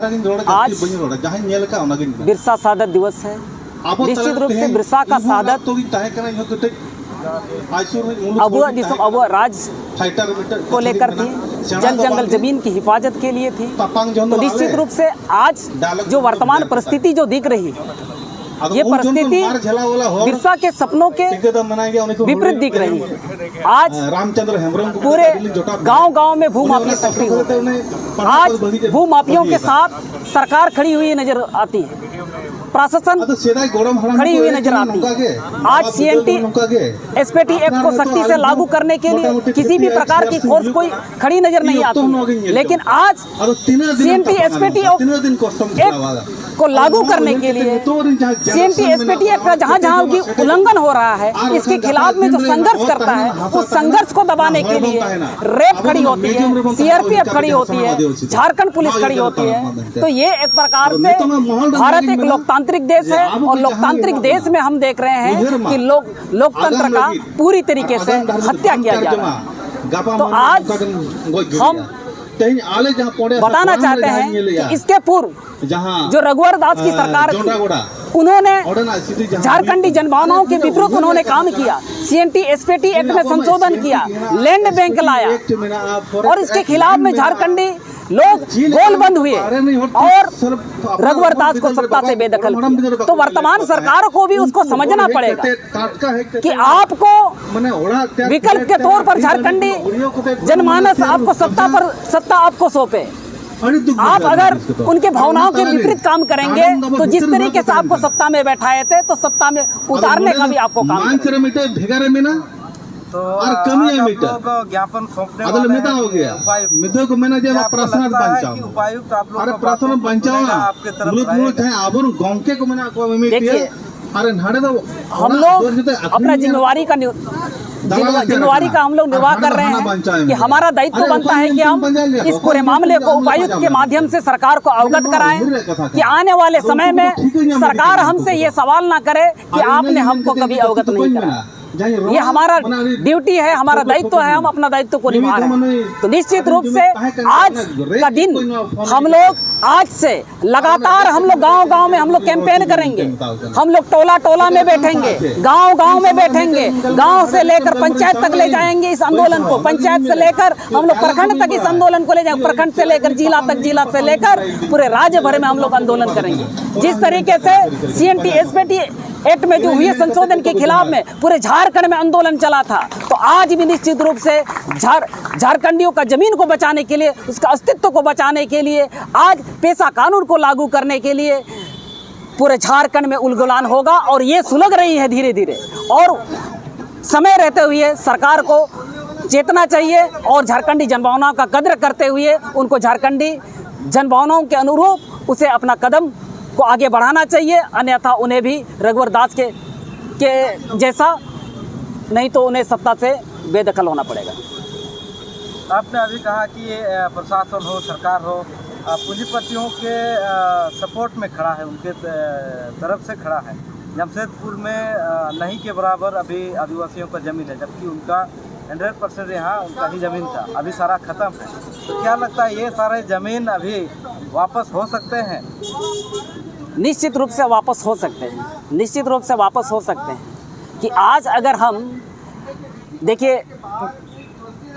आज बिरसा शहादत दिवस है। निश्चित रूप से बिरसा का शहादत अबुआ दिसम अबुआ राज को लेकर थी, जल जंगल जमीन की हिफाजत के लिए थी। तो निश्चित रूप से आज जो वर्तमान परिस्थिति जो दिख रही है, ये परिस्थिति बिरसा के सपनों के विपरीत दिख रही है। आज पूरे गांव-गांव में भूमाफिया सक्रिय होते हैं। आज भूमाफियों के साथ सरकार खड़ी हुई नजर आती है, प्रशासन खड़ी हुई नजर आती है। आज सीएनटी एसपीटी एक्ट को सख्ती से लागू करने के लिए किसी भी प्रकार की फोर्स कोई खड़ी नजर नहीं आती, लेकिन आज सीएनटी एसपीटी एक्ट को लागू करने के लिए सीएनटी एसपीटी एक्ट का जहां भी उल्लंघन हो रहा है, इसके खिलाफ में जो संघर्ष करता है, उस संघर्ष को दबाने के लिए रेप खड़ी होती है, सीआरपीएफ खड़ी होती है, झारखंड पुलिस खड़ी होती है। तो ये एक प्रकार से भारत एक लोकतांत्रिक देश है, और लोकतांत्रिक देश में हम देख रहे हैं कि लोकतंत्र का पूरी तरीके से हत्या किया जा रहा है। तो आज हम बताना चाहते हैं कि इसके पूर्व जो रघुवर दास की सरकार थी, उन्होंने झारखंडी जनभावनाओं के विपरीत उन्होंने काम किया। सीएनटी एसपीटी एक्ट में संशोधन किया, लैंड बैंक लाया, और इसके खिलाफ में झारखंडी लोग गोलबंद हुए और रघुवर दास को सत्ता से बेदखल किया। तो वर्तमान सरकार को भी उसको समझना पड़ेगा कि आपको विकल्प के तौर पर झारखंडी जनमानस आपको सत्ता आपको सौंपे। आप अगर उनके भावनाओं के विपरीत काम करेंगे, तो जिस तरीके से आपको सत्ता में बैठाए थे, तो सत्ता में उतारने का भी आपको काम तो ज्ञापन सौंपने हो गया। को मैंने जब प्रश्न उपायुक्त आप लोग प्रश्न आपके तरफ हम लोग अपना जिम्मेवारी का हम लोग निर्वाह कर रहे हैं कि हमारा दायित्व बनता है कि हम इस पूरे मामले को उपायुक्त के माध्यम से सरकार को अवगत कराएं कि आने वाले समय में सरकार हमसे ये सवाल ना करे कि आपने हमको कभी अवगत नहीं कराया। ये हमारा ड्यूटी है, हमारा दायित्व है, हम अपना दायित्व को निभा रहे हैं। तो निश्चित रूप से आज का दिन हम लोग आज से लगातार हम लोग गांव-गांव में हम लोग कैंपेन करेंगे, हम लोग टोला-टोला में बैठेंगे, गांव-गांव में बैठेंगे, गांव से लेकर पंचायत तक ले जाएंगे इस आंदोलन को, पंचायत से लेकर हम लोग प्रखंड तक इस आंदोलन को ले जाएंगे, प्रखंड से लेकर जिला तक, जिला से लेकर पूरे राज्य भर में हम लोग आंदोलन करेंगे। जिस तरीके से सीएनटी एसपीटी एक्ट में जो हुए संशोधन के खिलाफ में पूरे झारखंड में आंदोलन चला था, तो आज भी निश्चित रूप से झारखंडियों का जमीन को बचाने के लिए, उसका अस्तित्व को बचाने के लिए, आज पेशा कानून को लागू करने के लिए पूरे झारखंड में उलगुलान होगा। और ये सुलग रही है धीरे धीरे, और समय रहते हुए सरकार को चेतना चाहिए और झारखंडी जनभावनाओं का कद्र करते हुए उनको झारखंडी जनभावनाओं के अनुरूप उसे अपना कदम को आगे बढ़ाना चाहिए, अन्यथा उन्हें भी रघुवर दास के जैसा नहीं तो उन्हें सत्ता से बेदखल होना पड़ेगा। आपने अभी कहा कि ये प्रशासन हो, सरकार हो, पूंजीपतियों के सपोर्ट में खड़ा है, उनके तरफ से खड़ा है। जमशेदपुर में नहीं के बराबर अभी आदिवासियों का ज़मीन है, जबकि उनका 100% यहाँ उनका ही ज़मीन था, अभी सारा ख़त्म है। तो क्या लगता है ये सारे ज़मीन अभी वापस हो सकते हैं? निश्चित रूप से वापस हो सकते हैं, निश्चित रूप से वापस हो सकते हैं। कि आज अगर हम देखिए,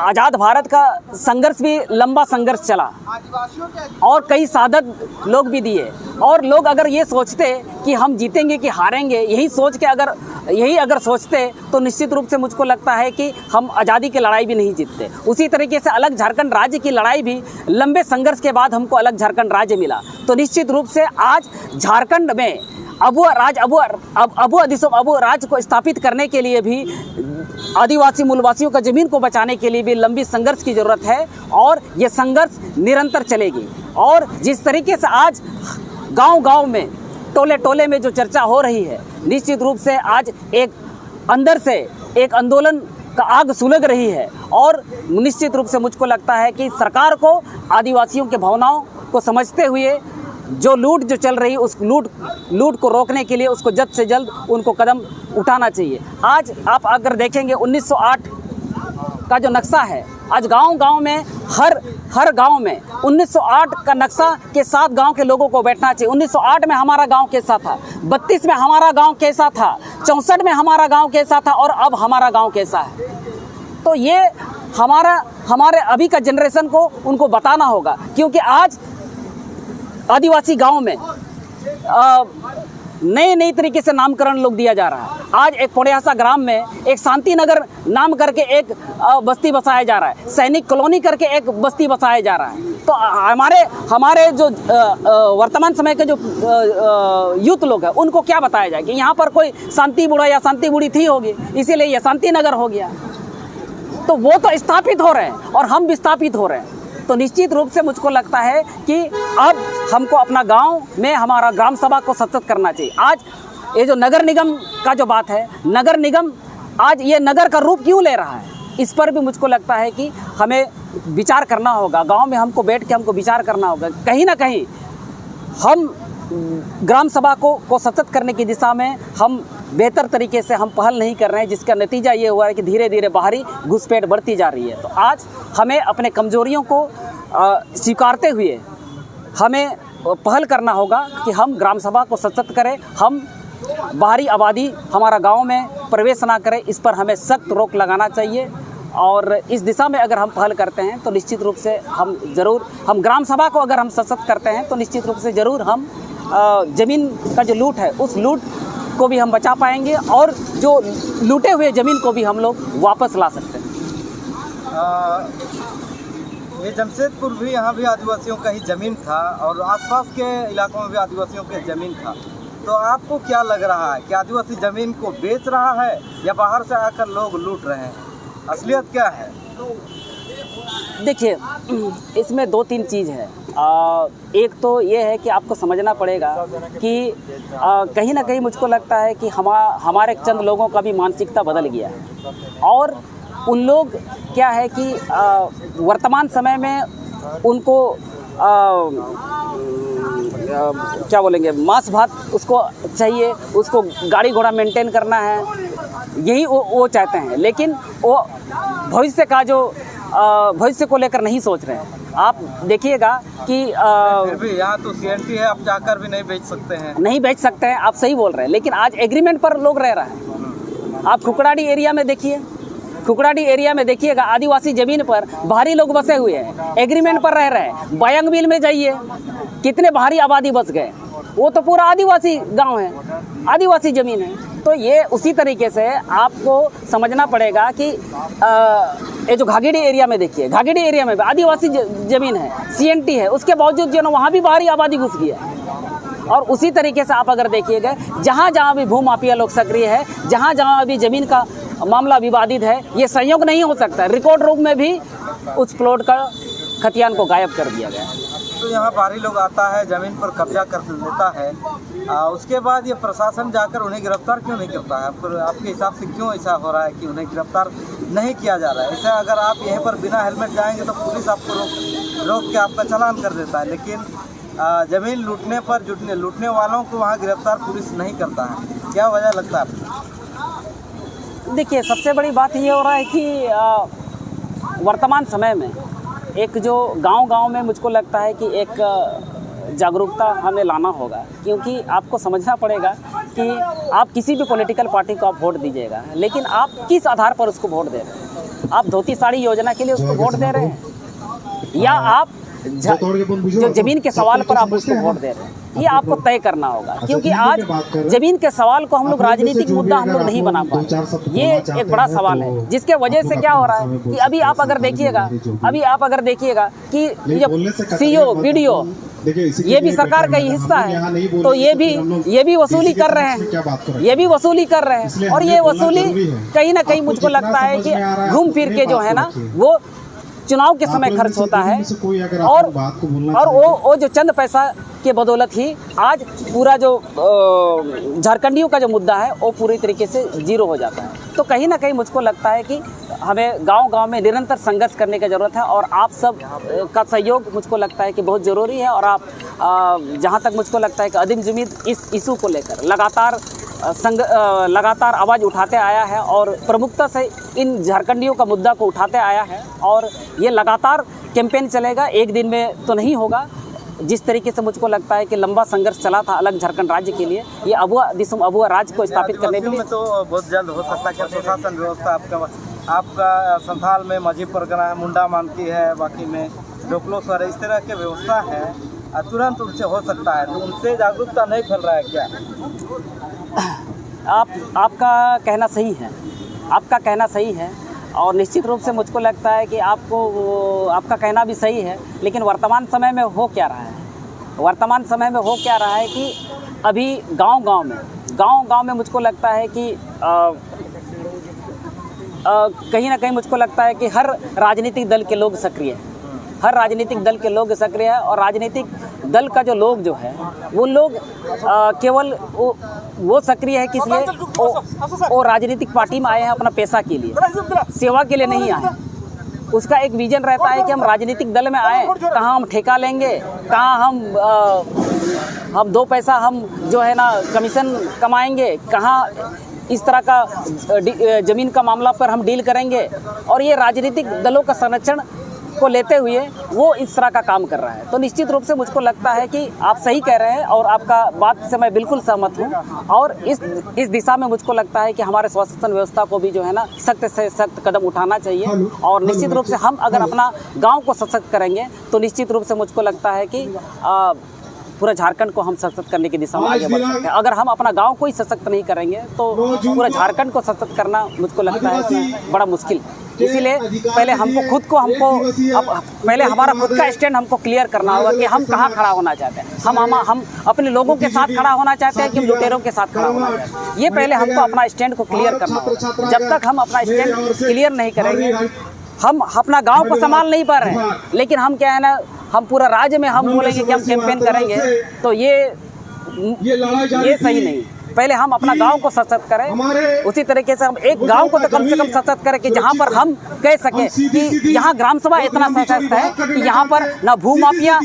आज़ाद भारत का संघर्ष भी लंबा संघर्ष चला और कई शहादत लोग भी दिए, और लोग अगर ये सोचते कि हम जीतेंगे कि हारेंगे, यही अगर सोचते, तो निश्चित रूप से मुझको लगता है कि हम आज़ादी की लड़ाई भी नहीं जीतते। उसी तरीके से अलग झारखंड राज्य की लड़ाई भी लंबे संघर्ष के बाद हमको अलग झारखंड राज्य मिला। तो निश्चित रूप से आज झारखंड में अबुआ राज को स्थापित करने के लिए भी, आदिवासी मूलवासियों का ज़मीन को बचाने के लिए भी लंबी संघर्ष की ज़रूरत है, और ये संघर्ष निरंतर चलेगी। और जिस तरीके से आज गांव-गांव में, टोले-टोले में जो चर्चा हो रही है, निश्चित रूप से आज एक अंदर से एक आंदोलन का आग सुलग रही है। और निश्चित रूप से मुझको लगता है कि सरकार को आदिवासियों के भावनाओं को समझते हुए जो लूट जो चल रही, उस लूट को रोकने के लिए उसको जल्द से जल्द उनको कदम उठाना चाहिए। आज आप अगर देखेंगे 1908 का जो नक्शा है, आज गांव-गांव में हर गांव में 1908 का नक्शा के साथ गांव के लोगों को बैठना चाहिए। 1908 में हमारा गांव कैसा था, 32 में हमारा गांव कैसा था, 64 में हमारा गांव कैसा था और अब हमारा गांव कैसा है। तो ये हमारे अभी का जनरेशन को उनको बताना होगा, क्योंकि आज आदिवासी गांव में नए तरीके से नामकरण लोग दिया जा रहा है। आज एक पोड़ियासा ग्राम में एक शांति नगर नाम करके एक बस्ती बसाया जा रहा है, सैनिक कॉलोनी करके एक बस्ती बसाया जा रहा है। तो हमारे जो वर्तमान समय के जो यूथ लोग हैं उनको क्या बताया जाए कि यहाँ पर कोई शांति बूढ़ा या शांति बूढ़ी थी होगी, इसीलिए यह शांति नगर हो गया। तो वो तो स्थापित हो रहे हैं और हम विस्थापित हो रहे हैं। तो निश्चित रूप से मुझको लगता है कि अब हमको अपना गांव में हमारा ग्राम सभा को सशक्त करना चाहिए। आज ये जो नगर निगम का जो बात है, नगर निगम आज ये नगर का रूप क्यों ले रहा है, इस पर भी मुझको लगता है कि हमें विचार करना होगा। गांव में हमको बैठ के हमको विचार करना होगा। कहीं ना कहीं हम ग्राम सभा को सशक्त करने की दिशा में हम बेहतर तरीके से हम पहल नहीं कर रहे हैं, जिसका नतीजा ये हुआ है कि धीरे धीरे बाहरी घुसपैठ बढ़ती जा रही है। तो आज हमें अपने कमजोरियों को स्वीकारते हुए हमें पहल करना होगा कि हम ग्राम सभा को सशक्त करें, हम बाहरी आबादी हमारा गांव में प्रवेश ना करे, इस पर हमें सख्त रोक लगाना चाहिए। और इस दिशा में अगर हम पहल करते हैं तो निश्चित रूप से हम ग्राम सभा को अगर हम सशक्त करते हैं तो निश्चित रूप से ज़रूर हम ज़मीन का जो लूट है उस लूट को भी हम बचा पाएंगे और जो लूटे हुए ज़मीन को भी हम लोग वापस ला सकते हैं। ये जमशेदपुर भी, यहाँ भी आदिवासियों का ही ज़मीन था और आसपास के इलाकों में भी आदिवासियों की ज़मीन था। तो आपको क्या लग रहा है कि आदिवासी ज़मीन को बेच रहा है या बाहर से आकर लोग लूट रहे हैं? असलियत क्या है? देखिए, इसमें 2-3 चीज़ है। एक तो ये है कि आपको समझना पड़ेगा कि कहीं ना कहीं मुझको लगता है कि हमारे चंद लोगों का भी मानसिकता बदल गया है और उन लोग क्या है कि वर्तमान समय में उनको क्या बोलेंगे, मांस भात उसको चाहिए, उसको गाड़ी घोड़ा मेंटेन करना है, यही वो चाहते हैं। लेकिन वो भविष्य को लेकर नहीं सोच रहे हैं। आप देखिएगा कि फिर भी यहाँ तो सीएनटी है, आप जाकर भी नहीं बेच सकते हैं। नहीं बेच सकते हैं, आप सही बोल रहे हैं, लेकिन आज एग्रीमेंट पर लोग रह रहे हैं। आप खुकड़ाड़ी एरिया में देखिए, खुकड़ाड़ी एरिया में देखिएगा आदिवासी ज़मीन पर बाहरी लोग बसे हुए हैं, एग्रीमेंट पर रह रहे हैं। बयांग बिल में जाइए, कितने बाहरी आबादी बस गए, वो तो पूरा आदिवासी गांव है, आदिवासी ज़मीन है। तो ये उसी तरीके से आपको समझना पड़ेगा कि ये जो घाघेड़ी एरिया में देखिए, घाघेड़ी एरिया में आदिवासी ज़मीन है, सीएनटी है, उसके बावजूद जो है वहाँ भी बाहरी आबादी घुस गई है। और उसी तरीके से आप अगर देखिएगा, जहाँ जहाँ भी भूमाफिया लोग सक्रिय है, जहाँ जहाँ भी ज़मीन का मामला विवादित है, ये संयोग नहीं हो सकता। रिकॉर्ड रूप में भी उस प्लॉट का खतियान को गायब कर दिया गया है। तो यहाँ बाहरी लोग आता है, ज़मीन पर कब्जा कर लेता है, उसके बाद ये प्रशासन जाकर उन्हें गिरफ्तार क्यों नहीं करता है? आपके हिसाब से क्यों ऐसा हो रहा है कि उन्हें गिरफ्तार नहीं किया जा रहा है? ऐसा अगर आप यहीं पर बिना हेलमेट जाएंगे तो पुलिस आपको रोक के आपका चालान कर देता है, लेकिन ज़मीन लूटने वालों को वहाँ गिरफ्तार पुलिस नहीं करता है। क्या वजह लगता है आपको? देखिए, सबसे बड़ी बात ये हो रहा है कि वर्तमान समय में एक जो गांव-गांव में मुझको लगता है कि एक जागरूकता हमें लाना होगा, क्योंकि आपको समझना पड़ेगा कि आप किसी भी पॉलिटिकल पार्टी को आप वोट दीजिएगा, लेकिन आप किस आधार पर उसको वोट दे रहे हैं? आप धोती साड़ी योजना के लिए उसको वोट दे रहे हैं या आप जो ज़मीन के सवाल पर आप उसको वोट दे रहे हैं? ये आपको तय करना होगा, क्योंकि आज ज़मीन के सवाल को हम लोग राजनीतिक मुद्दा हम लोग नहीं बना पाए। ये एक बड़ा सवाल है, जिसके वजह से क्या हो रहा है कि अभी आप अगर देखिएगा कि ये सीओ वीडियो ये भी सरकार का ही हिस्सा है, तो ये भी वसूली कर रहे हैं, और ये वसूली कहीं ना कहीं मुझको लगता है कि घूम फिर के जो है ना वो चुनाव के समय खर्च होता है, और वो जो चंद पैसा के बदौलत ही आज पूरा जो झारखंडियों का जो मुद्दा है वो पूरी तरीके से जीरो हो जाता है। तो कहीं ना कहीं मुझको लगता है कि हमें गांव-गांव में निरंतर संघर्ष करने की ज़रूरत है, और आप सब का सहयोग मुझको लगता है कि बहुत ज़रूरी है। और आप जहां तक मुझको लगता है कि आदिम ज़मीन इस इशू को लेकर लगातार लगातार आवाज़ उठाते आया है और प्रमुखता से इन झारखंडियों का मुद्दा को उठाते आया है और ये लगातार कैंपेन चलेगा, एक दिन में तो नहीं होगा। जिस तरीके से मुझको लगता है कि लंबा संघर्ष चला था अलग झारखंड राज्य के लिए, ये अबुआ राज्य को स्थापित करने के लिए तो बहुत जल्द हो सकता है। क्या प्रशासन व्यवस्था आपका संथाल में माझी परगना है, मुंडा मानकी है, बाकी में डोकलो सर, इस तरह की व्यवस्था है, तुरंत उनसे हो सकता है, तो उनसे जागरूकता नहीं फैल रहा है क्या? आपका कहना सही है, आपका कहना सही है और निश्चित रूप से मुझको लगता है कि आपका कहना भी सही है, लेकिन वर्तमान समय में हो क्या रहा है? वर्तमान समय में हो क्या रहा है कि अभी गांव-गांव में मुझको लगता है कि कहीं ना कहीं मुझको लगता है कि हर राजनीतिक दल के लोग सक्रिय हैं, हर राजनीतिक दल के लोग सक्रिय है और राजनीतिक दल का जो लोग जो है वो लोग केवल वो सक्रिय है किस लिए? वो राजनीतिक पार्टी में आए हैं अपना पैसा के लिए, सेवा के लिए नहीं आए। उसका एक विजन रहता है कि हम राजनीतिक दल में आए, कहाँ हम ठेका लेंगे, कहाँ हम 2 पैसा हम जो है ना कमीशन कमाएंगे, कहाँ इस तरह का ज़मीन का मामला पर हम डील करेंगे। और ये राजनीतिक दलों का संरक्षण को लेते हुए वो इस तरह का काम कर रहा है। तो निश्चित रूप से मुझको लगता है कि आप सही कह रहे हैं और आपका बात से मैं बिल्कुल सहमत हूँ और इस दिशा में मुझको लगता है कि हमारे स्वशासन व्यवस्था को भी जो है ना सख्त से सख्त कदम उठाना चाहिए और निश्चित रूप से हम अगर अपना गांव को सशक्त करेंगे तो निश्चित रूप से मुझको लगता है कि पूरा झारखंड को हम सशक्त करने की दिशा में आगे बढ़ सकते हैं। अगर हम अपना गांव को ही सशक्त नहीं करेंगे तो पूरा झारखंड को सशक्त करना मुझको लगता है कि बड़ा मुश्किल। इसीलिए पहले पहले हमारा खुद का स्टैंड हमको क्लियर करना होगा कि हम कहाँ खड़ा होना चाहते हैं। हम अपने लोगों के साथ खड़ा होना चाहते हैं कि हम लुटेरों के साथ खड़ा होना चाहते हैं। ये पहले हमको अपना स्टैंड को क्लियर करना होगा। जब तक हम अपना स्टैंड क्लियर नहीं करेंगे, हम अपना गाँव को संभाल नहीं पा रहे हैं, लेकिन हम क्या है ना, हम पूरा राज्य में हम बोलेंगे कि हम कैंपेन करेंगे, तो ये सही नहीं। पहले हम अपना गांव को सशक्त करें, उसी तरीके से हम एक गांव को तो कम से कम सशक्त करें कि जहां पर हम कह सकें कि यहाँ ग्राम सभा इतना सशक्त है कि यहाँ पर ना भू माफिया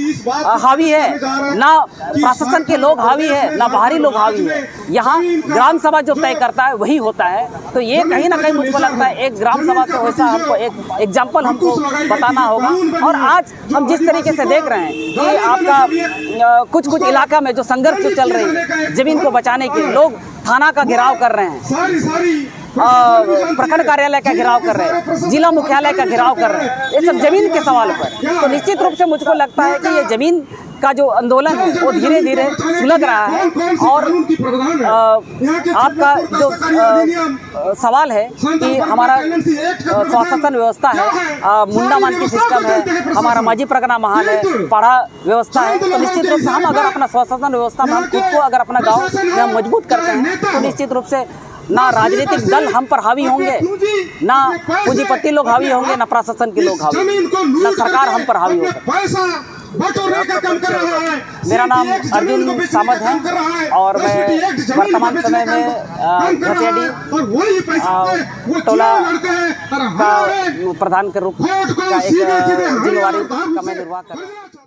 हावी है, ना प्रशासन के लोग हावी है, ना बाहरी लोग हावी है। यहाँ ग्राम सभा जो तय करता है वही होता है। तो ये कहीं ना कहीं मुझको लगता है एक ग्राम सभा से वैसा हमको एक एग्जाम्पल हमको बताना होगा। और आज हम जिस तरीके से देख रहे हैं कि आपका कुछ इलाका में जो संघर्ष जो चल रही है जमीन को बचाने के, लोग थाना का घेराव कर रहे हैं, प्रखंड कार्यालय का घेराव कर रहे हैं, जिला मुख्यालय का घेराव कर रहे हैं, ये सब जमीन के सवाल पर। तो निश्चित रूप से मुझको लगता है कि ये जमीन का जो आंदोलन है वो धीरे धीरे सुलग रहा है। और आपका जो सवाल है कि हमारा स्वशासन व्यवस्था है, मुंडा मानकी सिस्टम है, हमारा माझी परगना महाल है, पढ़ा व्यवस्था है, तो निश्चित रूप से हम अगर अपना स्वशासन व्यवस्था में हम खुद को अगर अपना गाँव में हम मजबूत करते हैं तो निश्चित रूप से ना राजनीतिक दल हम पर हावी होंगे, ना पूंजीपति लोग हावी होंगे, ना प्रशासन के लोग हावी होंगे, ना सरकार हम पर हावी होगी। मेरा नाम अर्जुन सामद है और मैं वर्तमान समय में घसेडी टोला का प्रधान के रूप का एक जिम्मेवारी का मैं निर्वाह कर रहा हूँ।